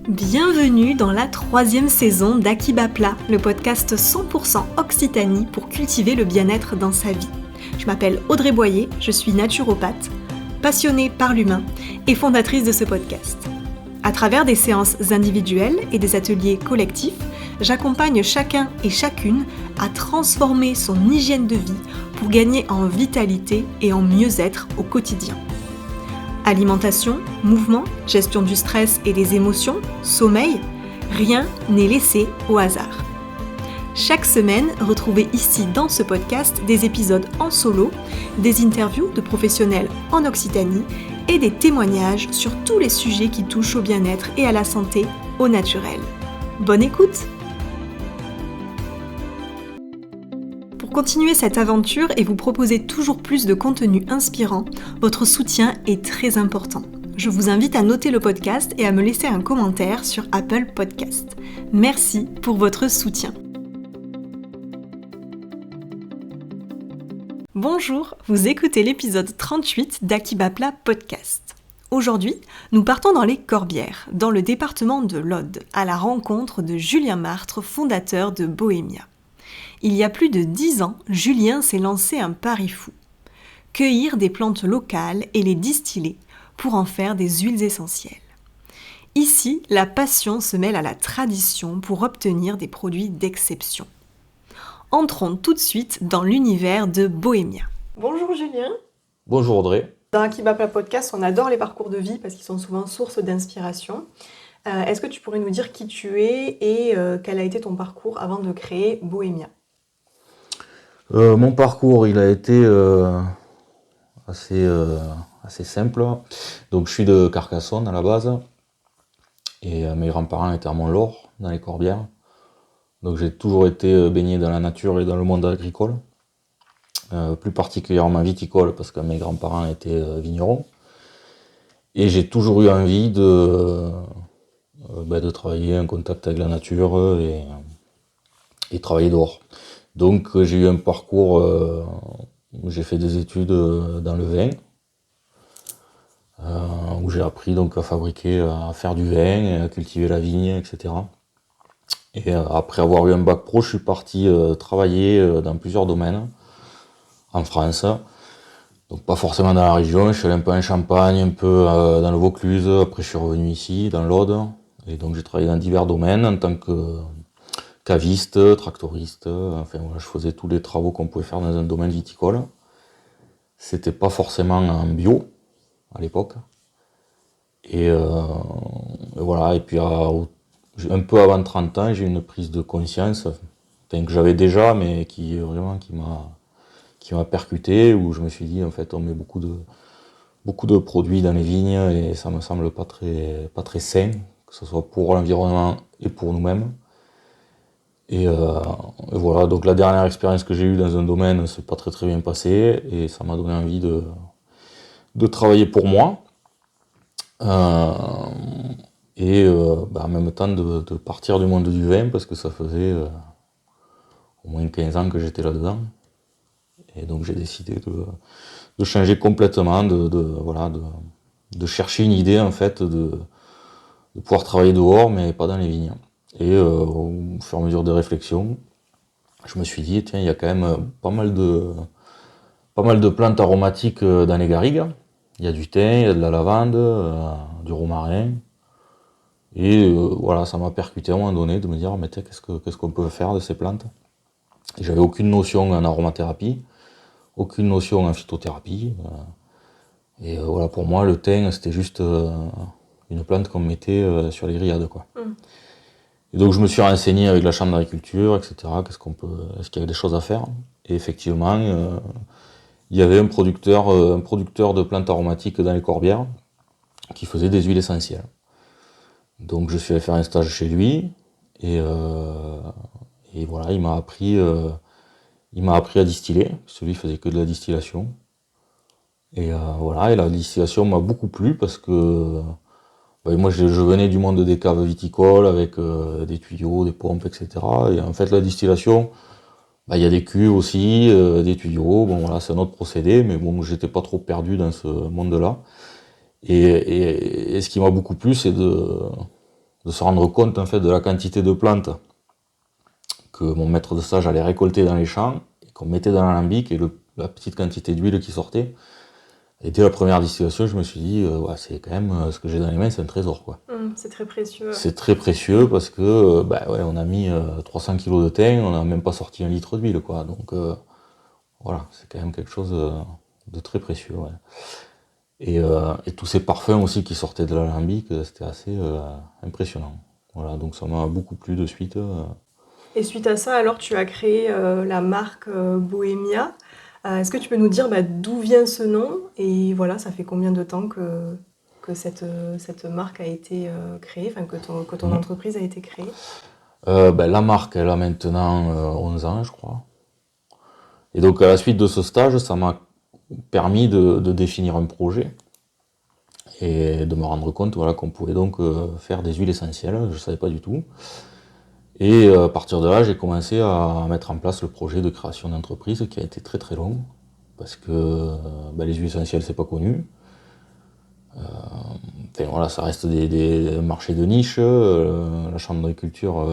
Bienvenue dans la 3e saison d'Akiba Plat, le podcast 100% Occitanie pour cultiver le bien-être dans sa vie. Je m'appelle Audrey Boyer, je suis naturopathe, passionnée par l'humain et fondatrice de ce podcast. À travers des séances individuelles et des ateliers collectifs, j'accompagne chacun et chacune à transformer son hygiène de vie pour gagner en vitalité et en mieux-être au quotidien. Alimentation, mouvement, gestion du stress et des émotions, sommeil, rien n'est laissé au hasard. Chaque semaine, retrouvez ici dans ce podcast des épisodes en solo, des interviews de professionnels en Occitanie et des témoignages sur tous les sujets qui touchent au bien-être et à la santé au naturel. Bonne écoute! Pour continuer cette aventure et vous proposer toujours plus de contenu inspirant, votre soutien est très important. Je vous invite à noter le podcast et à me laisser un commentaire sur Apple Podcast. Merci pour votre soutien. Bonjour, vous écoutez l'épisode 38 d'Akiba Plat Podcast. Aujourd'hui, nous partons dans les Corbières, dans le département de l'Aude, à la rencontre de Julien Martre, fondateur de Bohémia. Il y a plus de 10 ans, Julien s'est lancé un pari fou. Cueillir des plantes locales et les distiller pour en faire des huiles essentielles. Ici, la passion se mêle à la tradition pour obtenir des produits d'exception. Entrons tout de suite dans l'univers de Bohémia. Bonjour Julien. Bonjour Audrey. Dans Akiba Plat Podcast, on adore les parcours de vie parce qu'ils sont souvent source d'inspiration. Est-ce que tu pourrais nous dire qui tu es et quel a été ton parcours avant de créer Bohémia ? Mon parcours, il a été assez simple. Donc, je suis de Carcassonne à la base et mes grands-parents étaient à Mont-Laur, dans les Corbières. Donc, j'ai toujours été baigné dans la nature et dans le monde agricole, plus particulièrement viticole parce que mes grands-parents étaient vignerons. Et j'ai toujours eu envie de travailler en contact avec la nature et travailler dehors. Donc j'ai eu un parcours où j'ai fait des études dans le vin, où j'ai appris donc à fabriquer, à faire du vin, à cultiver la vigne, etc. Et après avoir eu un bac pro, je suis parti travailler dans plusieurs domaines en France. Donc pas forcément dans la région, je suis allé un peu en Champagne, un peu dans le Vaucluse, après je suis revenu ici, dans l'Aude. Et donc j'ai travaillé dans divers domaines en tant que caviste, tractoriste, enfin voilà, je faisais tous les travaux qu'on pouvait faire dans un domaine viticole. C'était pas forcément en bio à l'époque. Et voilà, et puis un peu avant 30 ans, j'ai eu une prise de conscience, enfin, que j'avais déjà, mais qui m'a percuté, où je me suis dit en fait on met beaucoup de produits dans les vignes et ça me semble pas très sain, que ce soit pour l'environnement et pour nous-mêmes. Et voilà, donc la dernière expérience que j'ai eue dans un domaine, c'est pas très bien passé et ça m'a donné envie de travailler pour moi et en même temps de partir du monde du vin parce que ça faisait au moins 15 ans que j'étais là-dedans. Et donc j'ai décidé de changer complètement, de chercher une idée en fait, de pouvoir travailler dehors mais pas dans les vignes. Et au fur et à mesure des réflexions, je me suis dit, tiens, il y a quand même pas mal de plantes aromatiques dans les garrigues. Il y a du thym, il y a de la lavande, du romarin. Et voilà, ça m'a percuté à un moment donné de me dire, mais tiens, qu'est-ce qu'on peut faire de ces plantes ? Et j'avais aucune notion en aromathérapie, aucune notion en phytothérapie. Et voilà, pour moi, le thym, c'était juste une plante qu'on mettait sur les grillades, quoi. Et donc je me suis renseigné avec la chambre d'agriculture, etc. Est-ce qu'il y avait des choses à faire ? Et effectivement, il y avait un producteur de plantes aromatiques dans les Corbières qui faisait des huiles essentielles. Donc je suis allé faire un stage chez lui et voilà, il m'a appris à distiller, parce que lui faisait que de la distillation. Et voilà, et la distillation m'a beaucoup plu parce que moi, je venais du monde des caves viticoles avec des tuyaux, des pompes, etc. Et en fait, la distillation, il y a des cuves aussi, des tuyaux. Bon, voilà, c'est un autre procédé, mais bon, j'étais pas trop perdu dans ce monde-là. Et ce qui m'a beaucoup plu, c'est de de se rendre compte en fait de la quantité de plantes que mon maître de stage allait récolter dans les champs, et qu'on mettait dans l'alambic, et la petite quantité d'huile qui sortait. Et dès la première distillation, je me suis dit, ouais, c'est quand même, ce que j'ai dans les mains, c'est un trésor, quoi. C'est très précieux. C'est très précieux parce que, ouais, on a mis 300 kilos de thym, on n'a même pas sorti 1 litre d'huile, quoi. Donc, voilà, c'est quand même quelque chose de très précieux, ouais. Et tous ces parfums aussi qui sortaient de l'alambic, c'était assez impressionnant. Voilà, donc ça m'a beaucoup plu de suite. Et suite à ça, alors, tu as créé la marque Bohemia. Est-ce que tu peux nous dire d'où vient ce nom? Et voilà, ça fait combien de temps que cette marque a été créée, enfin que ton entreprise a été créée? La marque, elle a maintenant 11 ans, je crois. Et donc, à la suite de ce stage, ça m'a permis de définir un projet et de me rendre compte, voilà, qu'on pouvait donc faire des huiles essentielles. Je ne savais pas du tout. Et à partir de là, j'ai commencé à mettre en place le projet de création d'entreprise qui a été très très long parce que les huiles essentielles, c'est pas connu. Enfin, voilà, ça reste des marchés de niche. La chambre d'agriculture,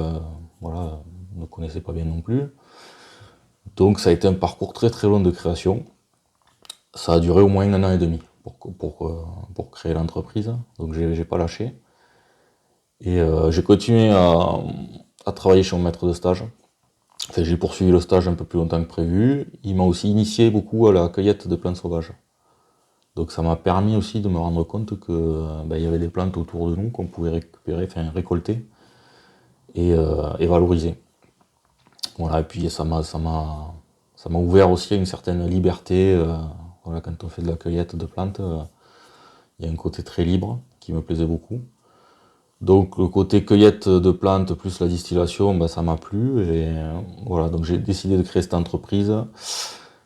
voilà, ne connaissait pas bien non plus. Donc ça a été un parcours très très long de création. Ça a duré au moins 1 an et demi pour créer l'entreprise. Donc j'ai pas lâché. Et j'ai continué à travailler chez mon maître de stage. Enfin, j'ai poursuivi le stage un peu plus longtemps que prévu. Il m'a aussi initié beaucoup à la cueillette de plantes sauvages. Donc ça m'a permis aussi de me rendre compte que il y avait des plantes autour de nous qu'on pouvait récupérer, enfin récolter et valoriser. Voilà, et puis ça m'a ouvert aussi à une certaine liberté. Voilà, quand on fait de la cueillette de plantes, il y a un côté très libre qui me plaisait beaucoup. Donc le côté cueillette de plantes plus la distillation, ça m'a plu et voilà, donc j'ai décidé de créer cette entreprise.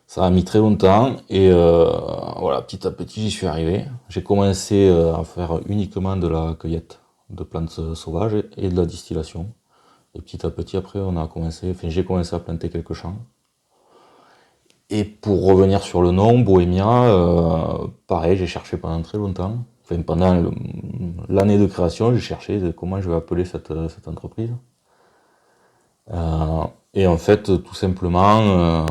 Ça a mis très longtemps et voilà, petit à petit j'y suis arrivé. J'ai commencé à faire uniquement de la cueillette de plantes sauvages et de la distillation. Et petit à petit après j'ai commencé à planter quelques champs. Et pour revenir sur le nom, Bohemia, pareil, j'ai cherché pendant très longtemps. Enfin, pendant l'année de création, j'ai cherché comment je vais appeler cette entreprise. Et en fait, tout simplement,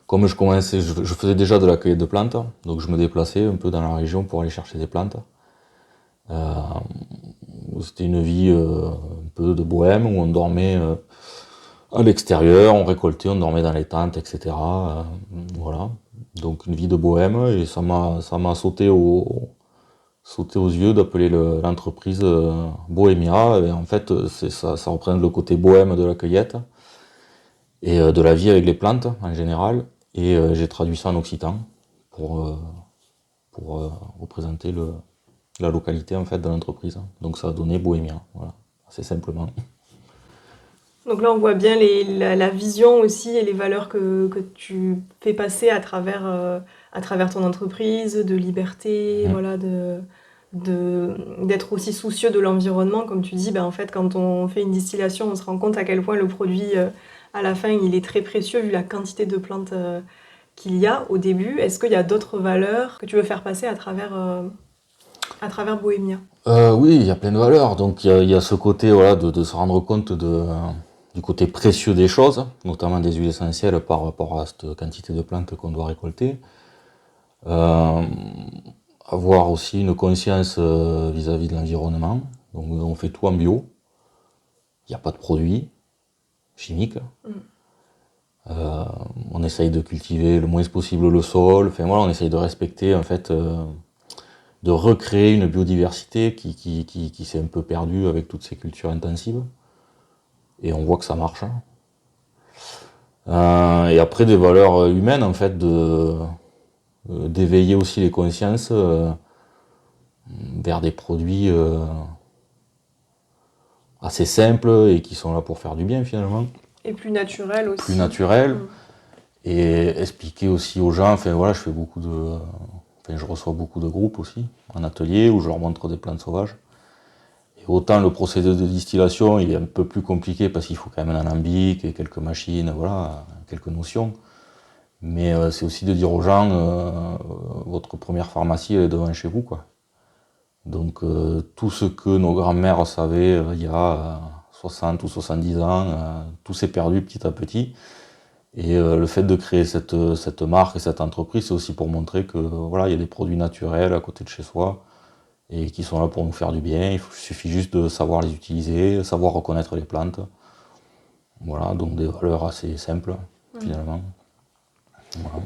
comme je faisais déjà de la cueillette de plantes, donc je me déplaçais un peu dans la région pour aller chercher des plantes. C'était une vie un peu de bohème où on dormait à l'extérieur, on récoltait, on dormait dans les tentes, etc. Voilà, donc une vie de bohème et ça m'a sauté aux yeux d'appeler l'entreprise Bohemia. Et en fait, ça représente le côté bohème de la cueillette et de la vie avec les plantes en général. Et j'ai traduit ça en occitan pour représenter la localité en fait de l'entreprise. Donc ça a donné Bohemia, voilà, assez simplement. Donc là, on voit bien la vision aussi et les valeurs que tu fais passer à travers ton entreprise, de liberté, voilà, d'être aussi soucieux de l'environnement. Comme tu dis, en fait, quand on fait une distillation, on se rend compte à quel point le produit, à la fin, il est très précieux vu la quantité de plantes qu'il y a au début. Est-ce qu'il y a d'autres valeurs que tu veux faire passer à travers Bohemia? Oui, il y a plein de valeurs. Donc il y a ce côté, voilà, de se rendre compte du côté précieux des choses, notamment des huiles essentielles par rapport à cette quantité de plantes qu'on doit récolter. Avoir aussi une conscience vis-à-vis de l'environnement. Donc on fait tout en bio. Il n'y a pas de produits chimiques. On essaye de cultiver le moins possible le sol. Enfin voilà, on essaye de respecter en fait, de recréer une biodiversité qui s'est un peu perdue avec toutes ces cultures intensives. Et on voit que ça marche. Et après des valeurs humaines en fait, d'éveiller aussi les consciences vers des produits assez simples et qui sont là pour faire du bien finalement. Et plus naturel aussi. Plus naturel. Et expliquer aussi aux gens, enfin voilà, je reçois beaucoup de groupes aussi en atelier où je leur montre des plantes sauvages. Et autant le procédé de distillation il est un peu plus compliqué parce qu'il faut quand même un alambic et quelques machines, voilà, quelques notions. Mais c'est aussi de dire aux gens, votre première pharmacie elle est devant chez vous, quoi. Donc Donc tout ce que nos grands-mères savaient il y a 60 ou 70 ans, tout s'est perdu petit à petit. Et le fait de créer cette marque et cette entreprise, c'est aussi pour montrer que voilà, il y a des produits naturels à côté de chez soi et qui sont là pour nous faire du bien. Il suffit juste de savoir les utiliser, savoir reconnaître les plantes. Voilà, donc des valeurs assez simples finalement. Voilà.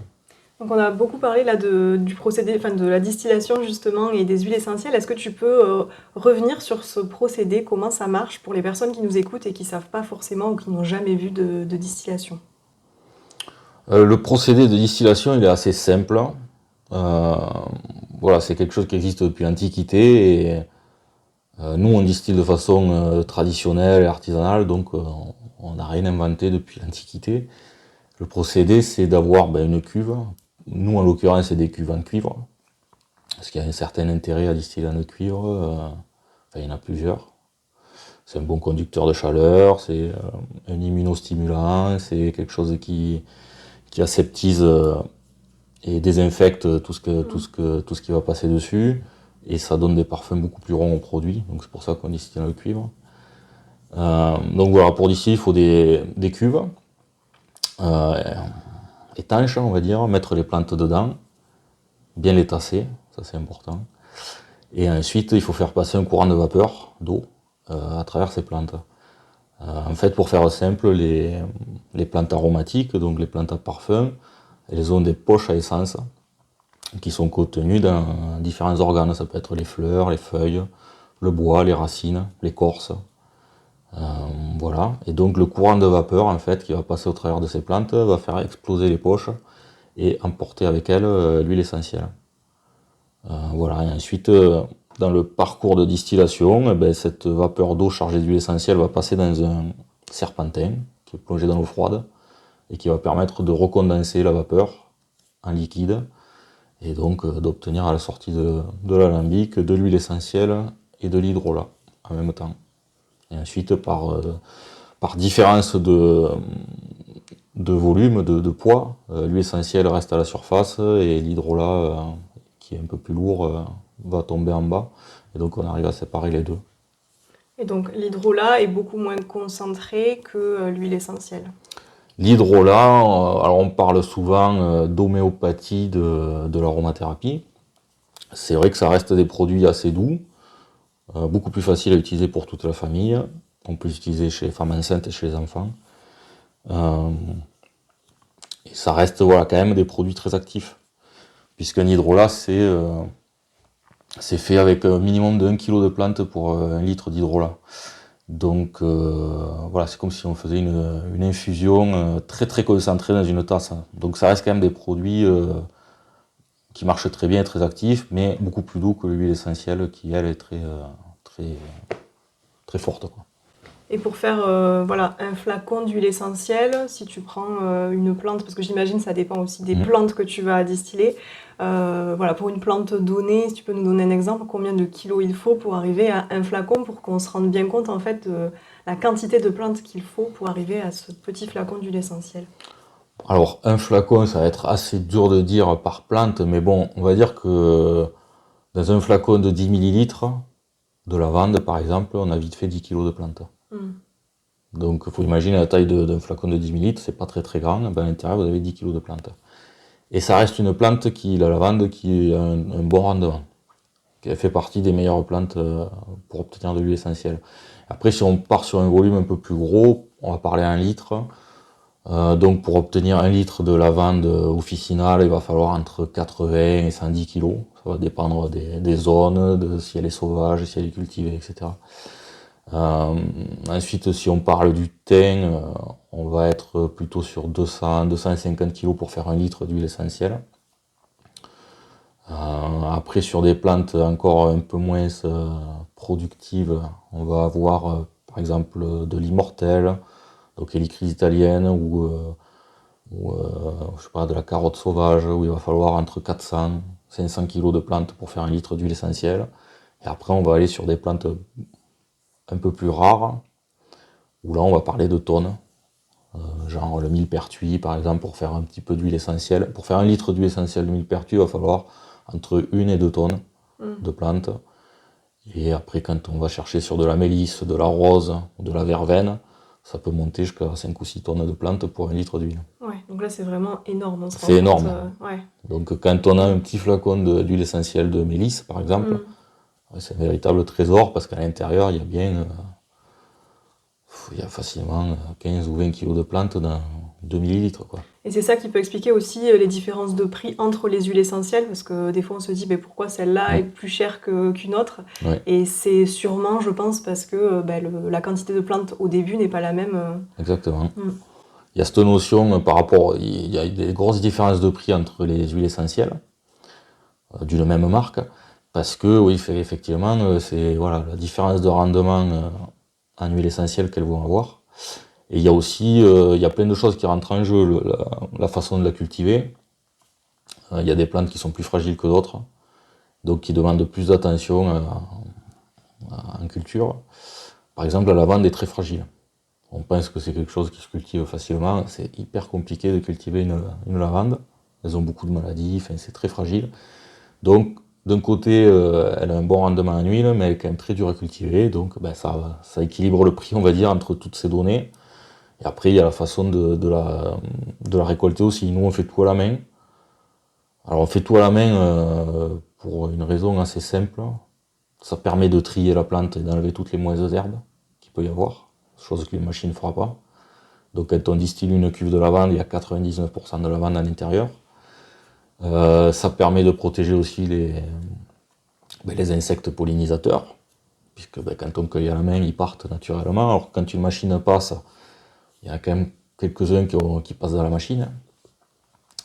Donc on a beaucoup parlé là du procédé, enfin de la distillation justement et des huiles essentielles. Est-ce que tu peux revenir sur ce procédé, comment ça marche pour les personnes qui nous écoutent et qui ne savent pas forcément ou qui n'ont jamais vu de distillation? Le procédé de distillation, il est assez simple. Voilà, c'est quelque chose qui existe depuis l'Antiquité et nous on distille de façon traditionnelle et artisanale, donc on n'a rien inventé depuis l'Antiquité. Le procédé, c'est d'avoir une cuve. Nous, en l'occurrence, c'est des cuves en cuivre, parce qu'il y a un certain intérêt à distiller en cuivre. Enfin, il y en a plusieurs. C'est un bon conducteur de chaleur, c'est un immunostimulant, c'est quelque chose qui aseptise et désinfecte tout ce qui va passer dessus, et ça donne des parfums beaucoup plus ronds au produit. Donc c'est pour ça qu'on distille dans le cuivre. Donc voilà, pour distiller, il faut des cuves. Étanches, on va dire, mettre les plantes dedans, bien les tasser, ça c'est important. Et ensuite, il faut faire passer un courant de vapeur d'eau à travers ces plantes. En fait, pour faire simple, les plantes aromatiques, donc les plantes à parfum, elles ont des poches à essence qui sont contenues dans différents organes. Ça peut être les fleurs, les feuilles, le bois, les racines, l'écorce. Voilà, et donc le courant de vapeur en fait qui va passer au travers de ces plantes va faire exploser les poches et emporter avec elle l'huile essentielle. Voilà, et ensuite dans le parcours de distillation, cette vapeur d'eau chargée d'huile essentielle va passer dans un serpentin qui est plongé dans l'eau froide et qui va permettre de recondenser la vapeur en liquide et donc d'obtenir à la sortie de l'alambic de l'huile essentielle et de l'hydrolat en même temps. Et ensuite, par différence de volume, de poids, l'huile essentielle reste à la surface et l'hydrolat, qui est un peu plus lourd, va tomber en bas. Et donc on arrive à séparer les deux. Et donc l'hydrolat est beaucoup moins concentré que l'huile essentielle. L'hydrolat, alors on parle souvent d'homéopathie de l'aromathérapie. C'est vrai que ça reste des produits assez doux, beaucoup plus facile à utiliser pour toute la famille. On peut l'utiliser chez les femmes enceintes et chez les enfants. Et ça reste quand même des produits très actifs. Puisqu'un hydrolat, c'est fait avec un minimum de 1 kg de plantes pour 1 litre d'hydrolat. Donc voilà, c'est comme si on faisait une infusion très très concentrée dans une tasse. Donc ça reste quand même des produits qui marchent très bien, très actifs, mais beaucoup plus doux que l'huile essentielle qui, elle, est très forte, quoi. Et pour faire un flacon d'huile essentielle, si tu prends une plante, parce que j'imagine ça dépend aussi des plantes que tu vas distiller, pour une plante donnée, si tu peux nous donner un exemple, combien de kilos il faut pour arriver à un flacon pour qu'on se rende bien compte en fait de la quantité de plantes qu'il faut pour arriver à ce petit flacon d'huile essentielle? Alors un flacon, ça va être assez dur de dire par plante, mais bon, on va dire que dans un flacon de 10 millilitres de lavande par exemple, on a vite fait 10 kg de plantes. Donc il faut imaginer la taille d'un flacon de 10 ml, c'est pas très très grand, à l'intérieur vous avez 10 kg de plantes. Et ça reste une plante la lavande, qui a un bon rendement, qui fait partie des meilleures plantes pour obtenir de l'huile essentielle. Après, si on part sur un volume un peu plus gros, on va parler 1 litre. Donc pour obtenir 1 litre de lavande officinale, il va falloir entre 80 et 110 kg. Ça va dépendre des zones, de si elle est sauvage, si elle est cultivée, etc. Ensuite, si on parle du thym, on va être plutôt sur 200-250 kg pour faire 1 litre d'huile essentielle. Après, sur des plantes encore un peu moins productives, on va avoir par exemple de l'immortelle, donc hélicrise italienne, ou de la carotte sauvage, où il va falloir entre 400 et 500 kg de plantes pour faire 1 litre d'huile essentielle. Et après, on va aller sur des plantes un peu plus rares, où là on va parler de tonnes, genre le millepertuis par exemple, pour faire un petit peu d'huile essentielle. Pour faire 1 litre d'huile essentielle de millepertuis, il va falloir entre 1 et 2 tonnes de plantes. Et après, quand on va chercher sur de la mélisse, de la rose ou de la verveine, ça peut monter jusqu'à 5 ou 6 tonnes de plantes pour 1 litre d'huile. Ouais, donc là c'est vraiment énorme, on se rend C'est compte. énorme. Ouais. Donc quand on a un petit flacon d'huile essentielle de mélisse, par exemple, c'est un véritable trésor parce qu'à l'intérieur, il y a bien, il y a facilement 15 ou 20 kilos de plantes dans 2 millilitres, quoi. Et c'est ça qui peut expliquer aussi les différences de prix entre les huiles essentielles, parce que des fois on se dit mais pourquoi celle-là est plus chère qu'une autre. Ouais. Et c'est sûrement, je pense, parce que la quantité de plantes au début n'est pas la même. Exactement. Il y a cette notion par rapport, il y a des grosses différences de prix entre les huiles essentielles d'une même marque, parce que oui, effectivement, c'est voilà, la différence de rendement en huile essentielle qu'elles vont avoir. Et il y a aussi il y a plein de choses qui rentrent en jeu, la façon de la cultiver. Il y a des plantes qui sont plus fragiles que d'autres, donc qui demandent plus d'attention en culture. Par exemple, la lavande est très fragile. On pense que c'est quelque chose qui se cultive facilement, c'est hyper compliqué de cultiver une lavande. Elles ont beaucoup de maladies, enfin, c'est très fragile. Donc, d'un côté, elle a un bon rendement en huile, mais elle est quand même très dure à cultiver, donc ça équilibre le prix, on va dire, entre toutes ces données. Et après, il y a la façon de la récolter aussi. Nous, on fait tout à la main. Alors, on fait tout à la main pour une raison assez simple. Ça permet de trier la plante et d'enlever toutes les mauvaises herbes qu'il peut y avoir, chose que les machines ne feront pas. Donc quand on distille une cuve de lavande, il y a 99% de lavande à l'intérieur. Ça permet de protéger aussi les insectes pollinisateurs, puisque quand on cueille à la main, ils partent naturellement. Alors quand une machine passe, il y a quand même quelques-uns qui passent dans la machine.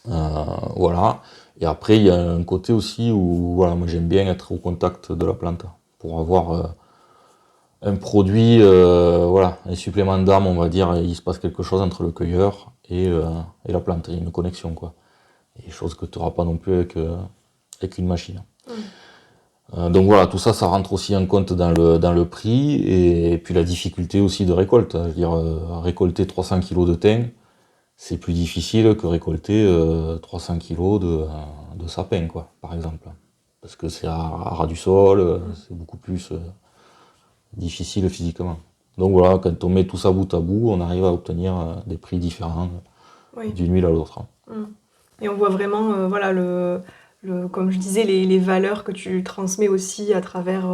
Voilà. Et après, il y a un côté aussi où voilà, moi j'aime bien être au contact de la plante pour avoir un produit, voilà, un supplément d'âme, on va dire. Il se passe quelque chose entre le cueilleur et la plante. Il y a une connexion, quoi. Et chose que tu n'auras pas non plus avec une machine. Donc voilà, tout ça, ça rentre aussi en compte dans le prix et puis la difficulté aussi de récolte. Je veux dire, récolter 300 kg de thym, c'est plus difficile que récolter 300 kg de sapin, quoi, par exemple. Parce que c'est à ras du sol, c'est beaucoup plus difficile physiquement. Donc voilà, quand on met tout ça bout à bout, on arrive à obtenir des prix différents d'une huile à l'autre. Et on voit vraiment, voilà, comme je disais, les valeurs que tu transmets aussi à travers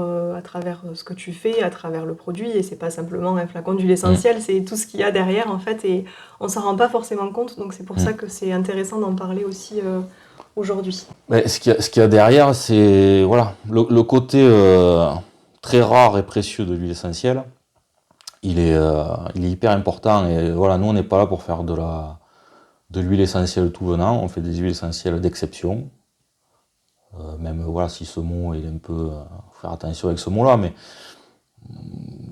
ce que tu fais, à travers le produit. Et c'est pas simplement un flacon d'huile essentielle, c'est tout ce qu'il y a derrière, en fait. Et on s'en rend pas forcément compte, donc c'est pour ça que c'est intéressant d'en parler aussi aujourd'hui. Mais ce qu'il y a derrière, c'est voilà, le côté très rare et précieux de l'huile essentielle. Il est hyper important. Et voilà, nous, on n'est pas là pour faire de l'huile essentielle tout venant. On fait des huiles essentielles d'exception. Même voilà, si ce mot est un peu, faut faire attention avec ce mot-là, mais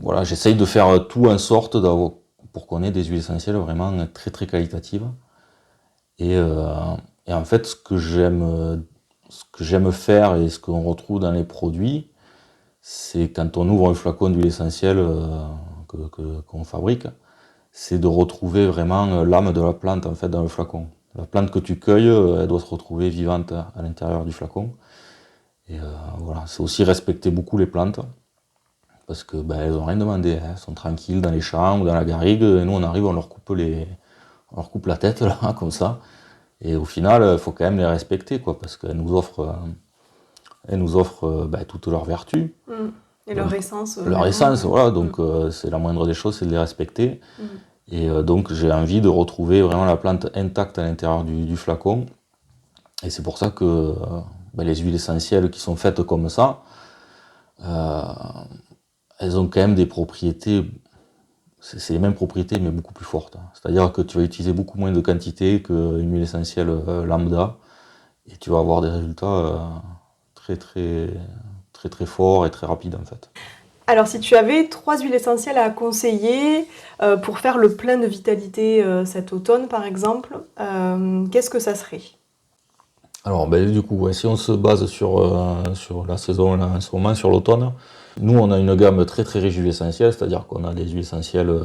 voilà, j'essaye de faire tout en sorte pour qu'on ait des huiles essentielles vraiment très très qualitatives. Et en fait, ce que j'aime faire et ce qu'on retrouve dans les produits, c'est quand on ouvre un flacon d'huile essentielle qu'on fabrique, c'est de retrouver vraiment l'âme de la plante en fait dans le flacon. La plante que tu cueilles, elle doit se retrouver vivante à l'intérieur du flacon. Et voilà, c'est aussi respecter beaucoup les plantes, parce que elles n'ont rien demandé, hein. Elles sont tranquilles dans les champs ou dans la garrigue, et nous on arrive, on leur coupe la tête là, comme ça. Et au final, il faut quand même les respecter, quoi, parce qu'elles nous offrent toutes leurs vertus. Et leur essence. Leur essence, voilà, donc c'est la moindre des choses, c'est de les respecter. Et donc j'ai envie de retrouver vraiment la plante intacte à l'intérieur du flacon. Et c'est pour ça que les huiles essentielles qui sont faites comme ça, elles ont quand même des propriétés, c'est les mêmes propriétés mais beaucoup plus fortes. C'est-à-dire que tu vas utiliser beaucoup moins de quantité qu'une huile essentielle lambda, et tu vas avoir des résultats très très très très forts et très rapides en fait. Alors, si tu avais 3 huiles essentielles à conseiller pour faire le plein de vitalité cet automne, par exemple, qu'est-ce que ça serait ? Alors, du coup, si on se base sur la saison, là, en ce moment, sur l'automne, nous, on a une gamme très très riche d'huiles essentielles, c'est-à-dire qu'on a des huiles essentielles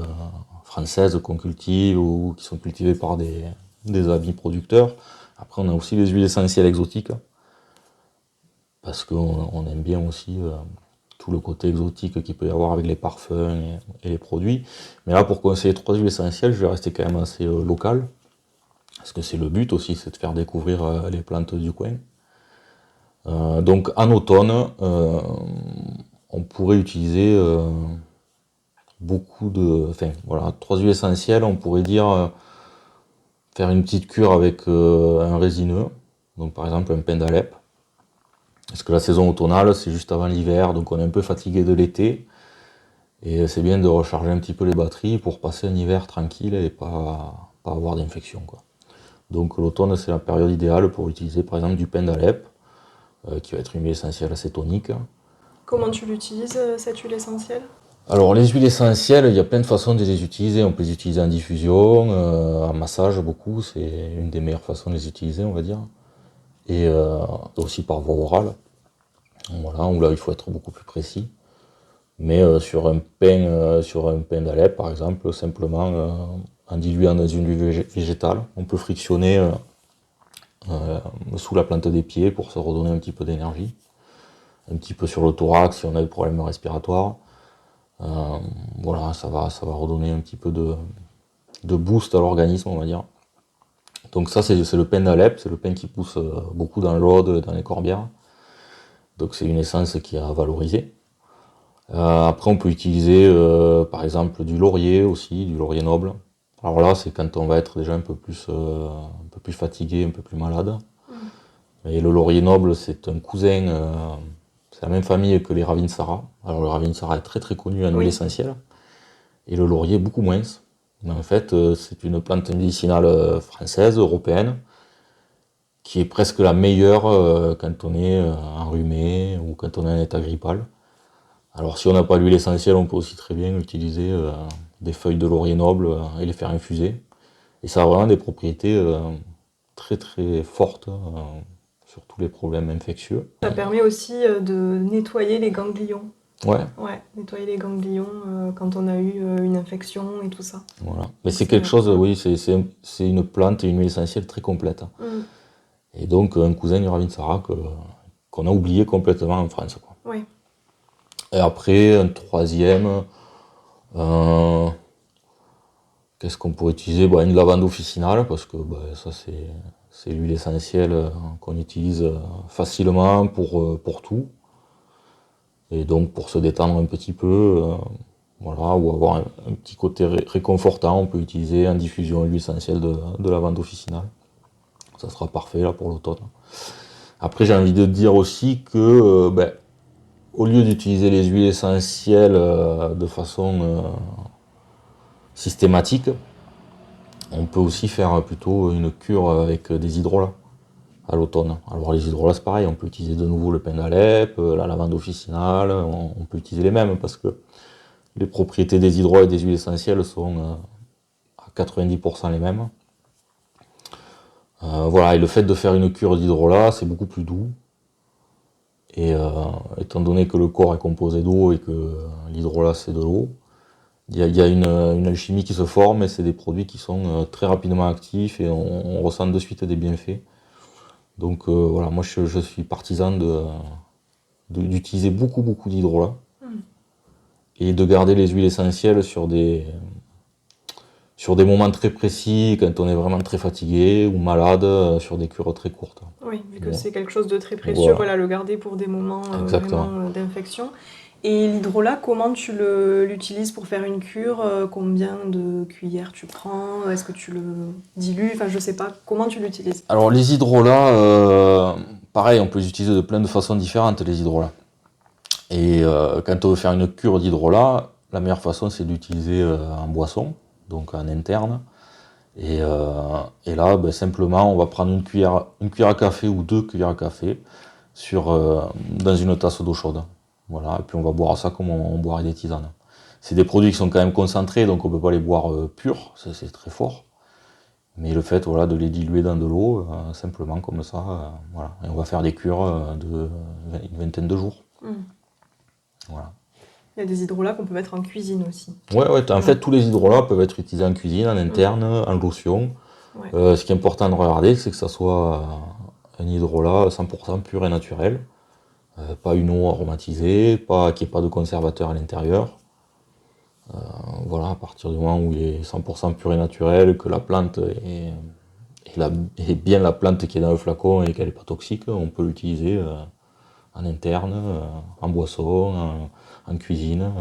françaises qu'on cultive ou qui sont cultivées par des amis producteurs. Après, on a aussi des huiles essentielles exotiques, parce qu'on aime bien aussi tout le côté exotique qu'il peut y avoir avec les parfums et les produits. Mais là, pour conseiller 3 huiles essentielles, je vais rester quand même assez local, parce que c'est le but aussi, c'est de faire découvrir les plantes du coin. Donc en automne, on pourrait utiliser enfin voilà, 3 huiles essentielles, on pourrait dire faire une petite cure avec un résineux, donc par exemple un pin d'Alep. Parce que la saison automnale, c'est juste avant l'hiver, donc on est un peu fatigué de l'été. Et c'est bien de recharger un petit peu les batteries pour passer un hiver tranquille et pas avoir d'infection, quoi. Donc l'automne, c'est la période idéale pour utiliser par exemple du pin d'Alep, qui va être une huile essentielle assez tonique. Comment tu l'utilises, cette huile essentielle? Alors les huiles essentielles, il y a plein de façons de les utiliser. On peut les utiliser en diffusion, en massage beaucoup, c'est une des meilleures façons de les utiliser, on va dire. Et aussi par voie orale. Voilà, où là il faut être beaucoup plus précis. Mais sur un pain d'Alep par exemple, simplement en diluant dans une huile végétale, on peut frictionner sous la plante des pieds pour se redonner un petit peu d'énergie. Un petit peu sur le thorax si on a des problèmes respiratoires. Voilà, ça va redonner un petit peu de boost à l'organisme, on va dire. Donc ça, c'est le pin d'Alep, c'est le pin qui pousse beaucoup dans l'Aude, dans les Corbières. Donc c'est une essence qui a valorisé. Après, on peut utiliser par exemple du laurier aussi, du laurier noble. Alors là, c'est quand on va être déjà un peu plus fatigué, un peu plus malade. Et le laurier noble, c'est un cousin, c'est la même famille que les Ravinsara. Alors le Ravinsara est très très connu en huile essentielle, et le laurier beaucoup moins. Mais en fait, c'est une plante médicinale française, européenne, qui est presque la meilleure quand on est enrhumé ou quand on est en état grippal. Alors si on n'a pas l'huile essentielle, on peut aussi très bien utiliser des feuilles de laurier noble et les faire infuser. Et ça a vraiment des propriétés très très fortes sur tous les problèmes infectieux. Ça permet aussi de nettoyer les ganglions. Ouais. Ouais, nettoyer les ganglions quand on a eu une infection et tout ça. Voilà. Mais c'est quelque chose, oui, c'est une plante et une huile essentielle très complète. Et donc un cousin du Ravinsara qu'on a oublié complètement en France, quoi. Oui. Et après, un troisième, qu'est-ce qu'on pourrait utiliser? Une lavande officinale, parce que ça c'est l'huile essentielle qu'on utilise facilement pour tout. Et donc pour se détendre un petit peu, voilà, ou avoir un petit côté réconfortant, on peut utiliser en diffusion l'huile essentielle de lavande officinale. Ça sera parfait là pour l'automne. Après, j'ai envie de dire aussi que au lieu d'utiliser les huiles essentielles de façon systématique, on peut aussi faire plutôt une cure avec des hydrolats à l'automne. Alors les hydrolats, c'est pareil, on peut utiliser de nouveau le pin d'Alep, la lavande officinale, on peut utiliser les mêmes parce que les propriétés des hydrolats et des huiles essentielles sont à 90% les mêmes. Voilà, et le fait de faire une cure d'hydrolat, c'est beaucoup plus doux. Et étant donné que le corps est composé d'eau et que l'hydrolat c'est de l'eau, il y a une alchimie qui se forme et c'est des produits qui sont très rapidement actifs et on ressent de suite des bienfaits. Donc voilà, moi je suis partisan d'utiliser beaucoup d'hydrolat et de garder les huiles essentielles sur des moments très précis, quand on est vraiment très fatigué ou malade, sur des cures très courtes. Oui, vu que c'est quelque chose de très précieux, voilà, le garder pour des moments vraiment d'infection. Et l'hydrolat, comment tu l'utilises pour faire une cure? Combien de cuillères tu prends? Est-ce que tu le dilues? Enfin, je sais pas. Comment tu l'utilises? Alors les hydrolats, pareil, on peut les utiliser de plein de façons différentes, les hydrolats. Et quand on veut faire une cure d'hydrolat, la meilleure façon c'est d'utiliser en boisson, donc en interne. Et là, simplement, on va prendre une cuillère à café ou 2 cuillères à café dans une tasse d'eau chaude. Voilà, et puis on va boire ça comme on boirait des tisanes. C'est des produits qui sont quand même concentrés, donc on ne peut pas les boire purs, c'est très fort. Mais le fait de les diluer dans de l'eau, simplement comme ça, voilà. Et on va faire des cures une vingtaine de jours. Voilà. Il y a des hydrolats qu'on peut mettre en cuisine aussi. Ouais, en fait tous les hydrolats peuvent être utilisés en cuisine, en interne, en lotion. Ce qui est important de regarder, c'est que ça soit un hydrolat 100% pur et naturel. pas une eau aromatisée, qu'il n'y ait pas de conservateur à l'intérieur. Voilà, à partir du moment où il est 100% pur et naturel, que la plante est bien la plante qui est dans le flacon et qu'elle n'est pas toxique, on peut l'utiliser en interne, en boisson, en cuisine.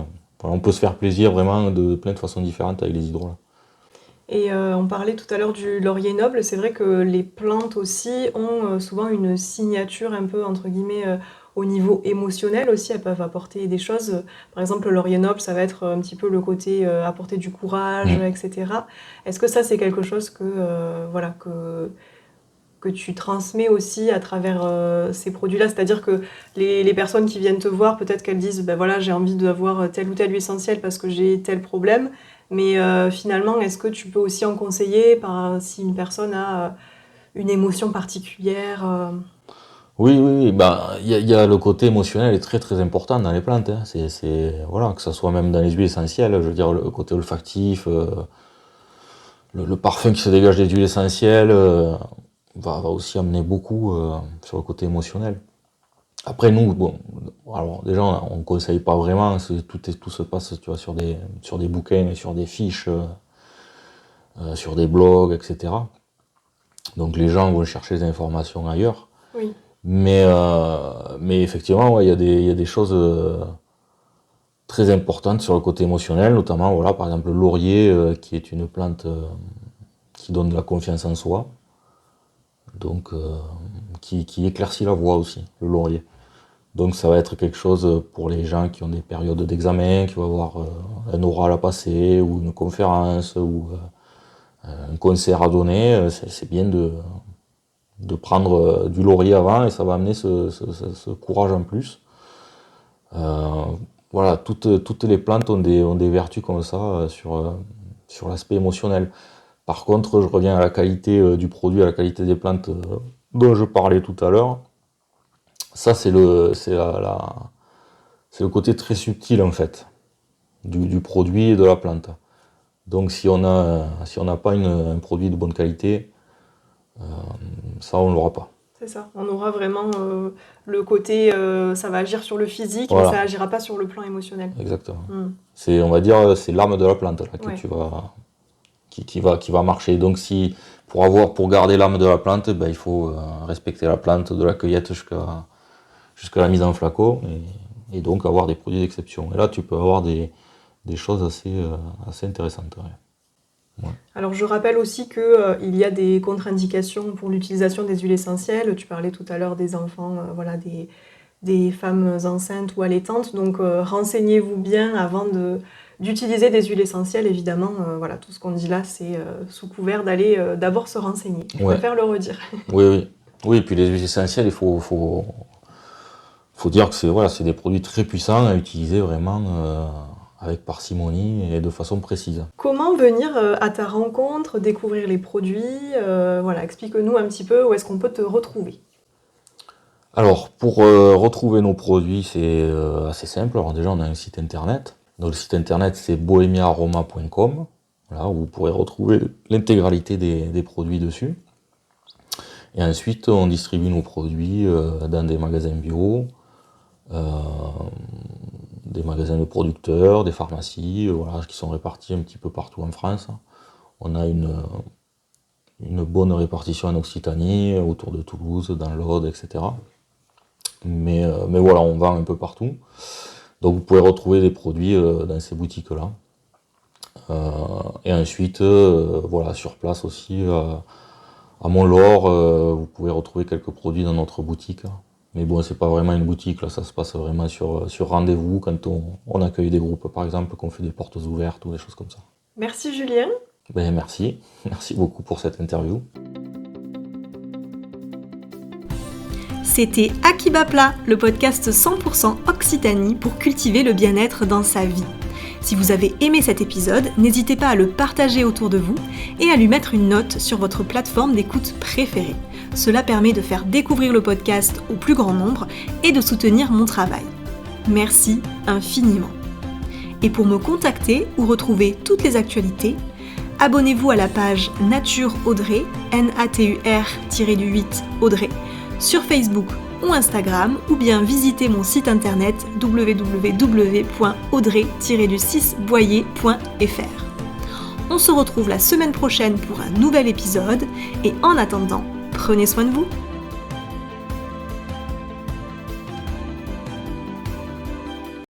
Voilà, on peut se faire plaisir vraiment de plein de façons différentes avec les hydrolats. Et on parlait tout à l'heure du laurier noble, c'est vrai que les plantes aussi ont souvent une signature un peu entre guillemets au niveau émotionnel aussi, elles peuvent apporter des choses. Par exemple, le laurier noble, ça va être un petit peu le côté apporter du courage, etc. Est-ce que ça c'est quelque chose que tu transmets aussi à travers ces produits-là? C'est-à-dire que les personnes qui viennent te voir, peut-être qu'elles disent ben voilà, j'ai envie d'avoir telle ou telle huile essentielle parce que j'ai tel problème. Mais finalement, est-ce que tu peux aussi en conseiller si une personne a une émotion particulière Oui. Il y a le côté émotionnel est très très important dans les plantes. Hein. Voilà, que ce soit même dans les huiles essentielles, je veux dire, le côté olfactif, le parfum qui se dégage des huiles essentielles va aussi amener beaucoup sur le côté émotionnel. Après nous, alors déjà on ne conseille pas vraiment, tout se passe sur des bouquins et sur des fiches, sur des blogs, etc. Donc les gens vont chercher des informations ailleurs. Oui. Mais effectivement, ouais, il y a des choses très importantes sur le côté émotionnel, notamment voilà, par exemple le laurier qui est une plante qui donne de la confiance en soi, donc qui éclaircit la voix aussi, le laurier. Donc ça va être quelque chose pour les gens qui ont des périodes d'examen, qui vont avoir un oral à passer, ou une conférence, ou un concert à donner. C'est bien de prendre du laurier avant, et ça va amener ce courage en plus. Voilà, toutes les plantes ont des vertus comme ça sur l'aspect émotionnel. Par contre, je reviens à la qualité du produit, à la qualité des plantes dont je parlais tout à l'heure. Ça, c'est le côté très subtil en fait du produit et de la plante. Donc si on n'a pas un produit de bonne qualité, ça on ne l'aura pas. C'est ça, on aura vraiment le côté, ça va agir sur le physique, voilà. Mais ça agira pas sur le plan émotionnel. Exactement. On va dire, c'est l'âme de la plante là, qui va marcher. Donc pour garder l'âme de la plante, il faut respecter la plante de la cueillette jusqu'à la mise en flacon et donc avoir des produits d'exception. Et là, tu peux avoir des choses assez intéressantes. Ouais. Alors je rappelle aussi qu'il y a des contre-indications pour l'utilisation des huiles essentielles. Tu parlais tout à l'heure des enfants, des femmes enceintes ou allaitantes. Donc renseignez-vous bien avant d'utiliser des huiles essentielles. Évidemment, tout ce qu'on dit là, c'est sous couvert d'aller d'abord se renseigner. Je préfère le redire. Oui, et puis les huiles essentielles, il faut dire que c'est des produits très puissants à utiliser vraiment avec parcimonie et de façon précise. Comment venir à ta rencontre, découvrir les produits explique-nous un petit peu où est-ce qu'on peut te retrouver. Alors, pour retrouver nos produits, c'est assez simple. Alors déjà, on a un site internet. Donc, le site internet, c'est bohemiaaroma.com. Voilà, où vous pourrez retrouver l'intégralité des produits dessus. Et ensuite, on distribue nos produits dans des magasins bio, des magasins de producteurs, des pharmacies, qui sont répartis un petit peu partout en France. On a une bonne répartition en Occitanie, autour de Toulouse, dans l'Aude, etc. Mais voilà, on vend un peu partout. Donc vous pouvez retrouver des produits dans ces boutiques-là. Et ensuite, sur place aussi, à Mont-Laure, vous pouvez retrouver quelques produits dans notre boutique. Mais bon, c'est pas vraiment une boutique, là, ça se passe vraiment sur rendez-vous, quand on accueille des groupes, par exemple, qu'on fait des portes ouvertes ou des choses comme ça. Merci Julien. Merci beaucoup pour cette interview. C'était Akiba Plat, le podcast 100% Occitanie pour cultiver le bien-être dans sa vie. Si vous avez aimé cet épisode, n'hésitez pas à le partager autour de vous et à lui mettre une note sur votre plateforme d'écoute préférée. Cela permet de faire découvrir le podcast au plus grand nombre et de soutenir mon travail. Merci infiniment. Et pour me contacter ou retrouver toutes les actualités, abonnez-vous à la page Nature Audrey, Natur-8 Audrey, sur Facebook ou Instagram, ou bien visiter mon site internet www.audrey-boyer.fr. On se retrouve la semaine prochaine pour un nouvel épisode, et en attendant, prenez soin de vous.